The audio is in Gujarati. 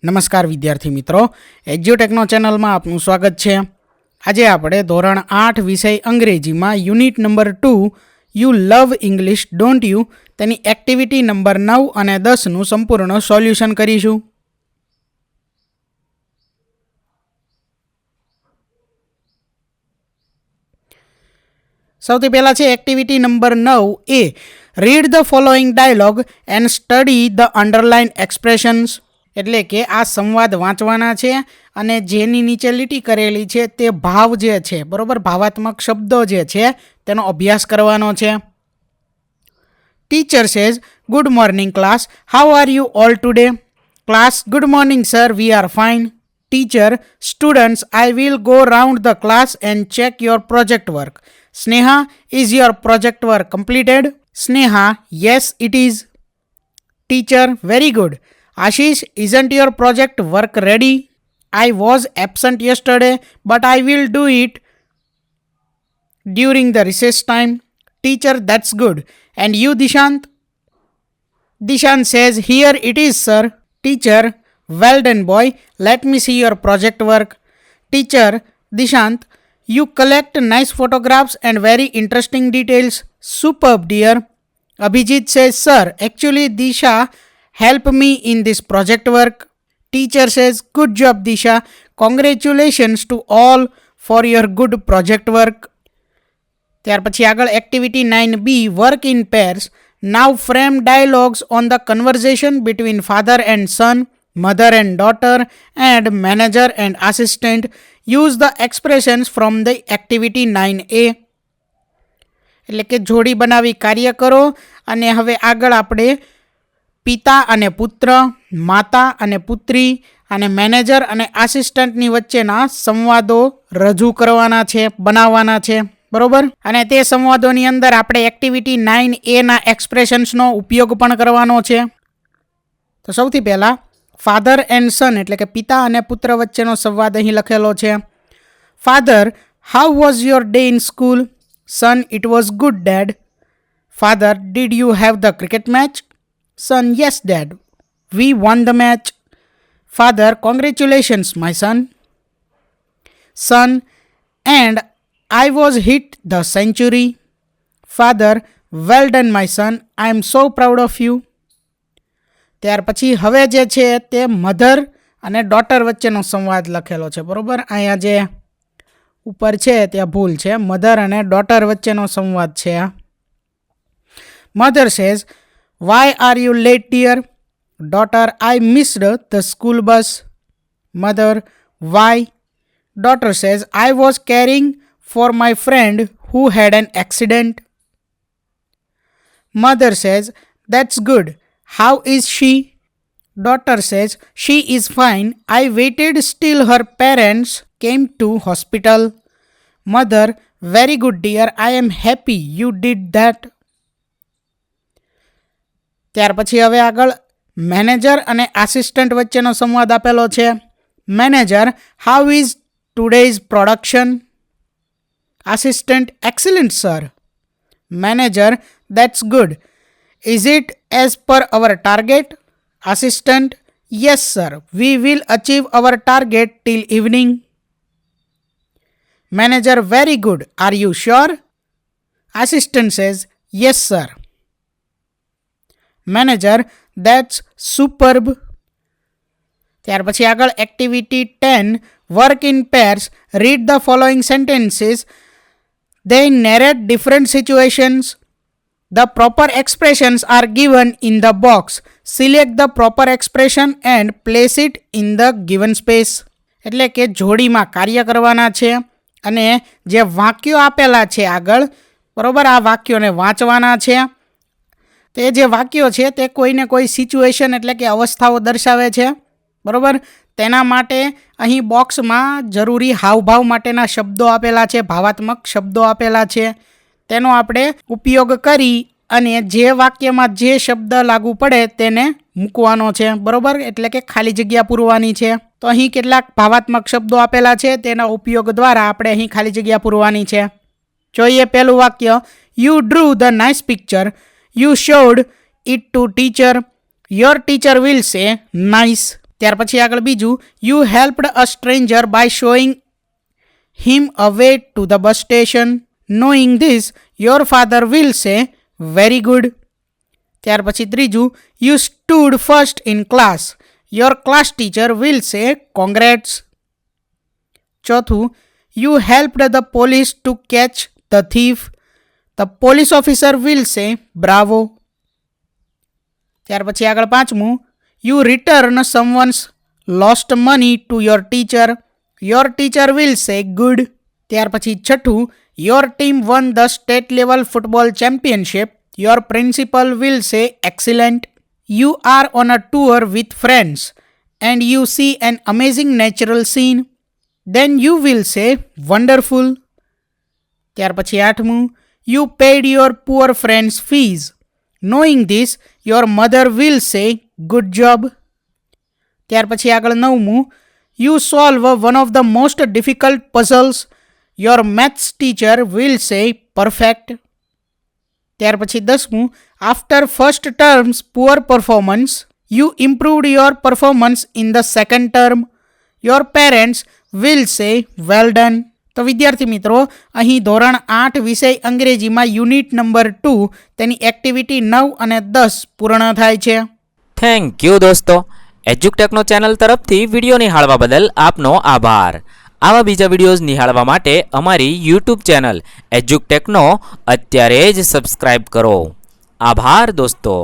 નમસ્કાર વિદ્યાર્થી મિત્રો, એજ્યુટેકનો ચેનલમાં આપનું સ્વાગત છે. આજે આપણે ધોરણ 8 વિષય અંગ્રેજીમાં unit number 2 you love English don't you તેની એક્ટિવિટી નંબર 9 અને 10નું સંપૂર્ણ સોલ્યુશન કરીશું. સૌથી પહેલાં છે activity number 9 A read the following dialogue and study the underline expressions. એટલે કે આ સંવાદ વાંચવાના છે અને જેની નીચે લીટી કરેલી છે તે ભાવ જે છે, બરોબર, ભાવાત્મક શબ્દો જે છે તેનો અભ્યાસ કરવાનો છે. Teacher says good morning class, how are you all today? Class good morning sir, we are fine. Teacher students I will go round the class and check your project work. Sneha is your project work completed? Sneha yes it is. Teacher very good. Ashish, isn't your project work ready? I was absent yesterday, but I will do it during the recess time. Teacher, that's good. And you, Dishant? Dishant says, here it is, sir. Teacher, well done, boy. Let me see your project work. Teacher, Dishant, you collect nice photographs and very interesting details. Superb, dear. Abhijit says, sir, actually, Disha help me in this project work. Teacher says, good job Disha. Congratulations to all for your good project work. ત્યાર પછી આગળ activity 9B work in pairs. Now frame dialogues on the conversation between father and son, mother and daughter and manager and assistant. Use the expressions from the activity 9A. એટલે કે જોડી બનાવી કાર્ય કરો. અને હવે આગળ આપણે પિતા અને પુત્ર, માતા અને પુત્રી અને મેનેજર અને આસિસ્ટન્ટની વચ્ચેના સંવાદો રજૂ કરવાના છે, બનાવવાના છે, બરોબર. અને તે સંવાદોની અંદર આપણે એક્ટિવિટી 9A ના એક્સપ્રેશન્સનો ઉપયોગ પણ કરવાનો છે. તો સૌથી પહેલાં ફાધર એન્ડ સન એટલે કે પિતા અને પુત્ર વચ્ચેનો સંવાદ અહીં લખેલો છે. Father, how was your day in school? Son, it was good dad. Father, did you have the cricket match? Son, yes dad, we won the match. Father, congratulations my son. Son, and I was hit the century. Father, well done my son, I am so proud of you. ત્યાર પછી હવે જે છે તે મધર અને ડોટર વચ્ચેનો સંવાદ લખેલો છે, બરોબર. અહીંયા જે ઉપર છે ત્યાં ભૂલ છે, મધર અને ડોટર વચ્ચેનો સંવાદ છે. Mother says, why are you late dear? Daughter, I missed the school bus. Mother, why? Daughter says, I was caring for my friend who had an accident. Mother says, that's good. How is she? Daughter says, she is fine. I waited till her parents came to hospital. Mother, very good dear. I am happy you did that. ત્યાર પછી હવે આગળ મેનેજર અને આસિસ્ટન્ટ વચ્ચેનો સંવાદ આપેલો છે. Manager, how is today's production? Assistant, excellent sir. Manager, that's good. Is it as per our target? Assistant, yes sir, we will achieve our target till evening. Manager, very good. Are you sure? Assistant says, yes sir. Manager, that's superb. ત્યાર પછી આગળ activity 10 work in pairs. Read the following sentences. They narrate different situations. The proper expressions are given in the box. Select the proper expression and place it in the given space. એટલે કે જોડીમાં કાર્ય કરવાના છે અને જે વાક્યો આપેલા છે આગળ, બરોબર, આ વાક્યોને વાંચવાના છે. તે જે વાક્યો છે તે કોઈને કોઈ સિચ્યુએશન એટલે કે અવસ્થાઓ દર્શાવે છે, બરાબર. તેના માટે અહીં બોક્સમાં જરૂરી હાવભાવ માટેના શબ્દો આપેલા છે, ભાવાત્મક શબ્દો આપેલા છે. તેનો આપણે ઉપયોગ કરી અને જે વાક્યમાં જે શબ્દ લાગુ પડે તેને મૂકવાનો છે, બરાબર. એટલે કે ખાલી જગ્યા પૂરવાની છે. તો અહીં કેટલાક ભાવાત્મક શબ્દો આપેલા છે, તેના ઉપયોગ દ્વારા આપણે અહીં ખાલી જગ્યા પૂરવાની છે. જોઈએ પહેલું વાક્ય. You drew the nice picture. You showed it to teacher. Your teacher will say nice. ત્યાર પછી આગળ બીજું, you helped a stranger by showing him a way to the bus station. Knowing this your father will say very good. ત્યાર પછી ત્રીજું, you stood first in class. Your class teacher will say congrats. ચોથું, you helped the police to catch the thief. The police officer will say bravo. ત્યાર પછી આગળ પાંચમું, you return someone's lost money to your teacher. Your teacher will say good. ત્યાર પછી છઠ્ઠું, your team won the state level football championship. Your principal will say excellent. You are on a tour with friends and you see an amazing natural scene. Then you will say wonderful. ત્યાર પછી આઠમું, you paid your poor friends fees. Knowing this your mother will say good job. ત્યાર પછી આગળ નવમું, you solve one of the most difficult puzzles. Your maths teacher will સે પરફેક્ટ. ત્યાર પછી દસમું, after first terms poor performance you improved your performance in the second term. Your parents will સે વેલ ડન. તો વિદ્યાર્થી મિત્રો, અહીં ધોરણ 8 વિષય અંગ્રેજીમાં યુનિટ નંબર 2 તેની એક્ટિવિટી 9 અને 10 પૂર્ણ થાય છે. થેન્ક યુ દોસ્તો. એજ્યુકટેકનો ચેનલ તરફથી વિડીયો નિહાળવા બદલ આપનો આભાર. આવા બીજા વિડીયોઝ નિહાળવા માટે અમારી યુટ્યુબ ચેનલ એજ્યુકટેકનો અત્યારે જ સબસ્ક્રાઇબ કરો. આભાર દોસ્તો.